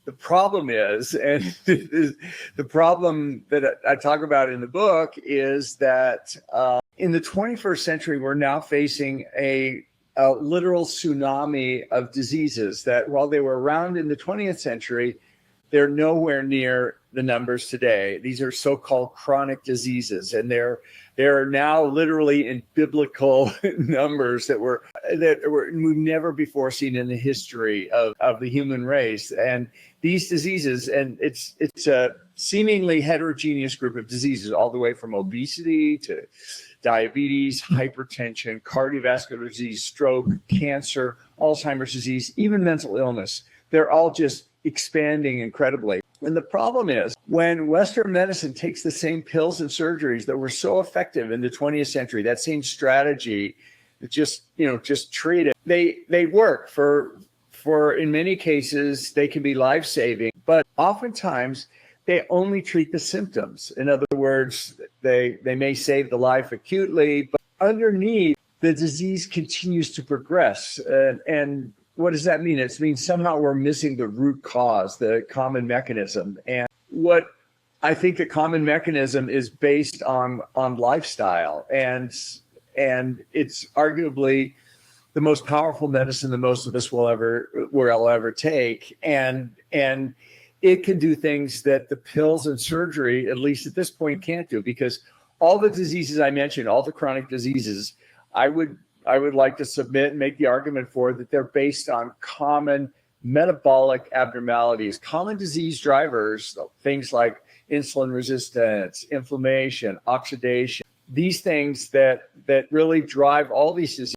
the problem is, and the problem that I talk about in the book is that in the 21st century, we're now facing a literal tsunami of diseases that while they were around in the 20th century, they're nowhere near the numbers today. These are so-called chronic diseases, and they're now literally in biblical numbers that we've never before seen in the history of the human race. And these diseases, and it's a seemingly heterogeneous group of diseases, all the way from obesity to diabetes, hypertension, cardiovascular disease, stroke, cancer, Alzheimer's disease, even mental illness. They're all just expanding incredibly. And the problem is when Western medicine takes the same pills and surgeries that were so effective in the 20th century, that same strategy, just treat it, they work for in many cases, they can be life-saving, but oftentimes they only treat the symptoms. In other words, they may save the life acutely, but underneath the disease continues to progress. And what does that mean? It means somehow we're missing the root cause, the common mechanism. And what I think the common mechanism is based on lifestyle. And it's arguably the most powerful medicine that most of us will ever take. And it can do things that the pills and surgery, at least at this point, can't do, because all the diseases I mentioned, all the chronic diseases, I would like to submit and make the argument for that they're based on common metabolic abnormalities, common disease drivers, things like insulin resistance, inflammation, oxidation, these things that really drive all these diseases.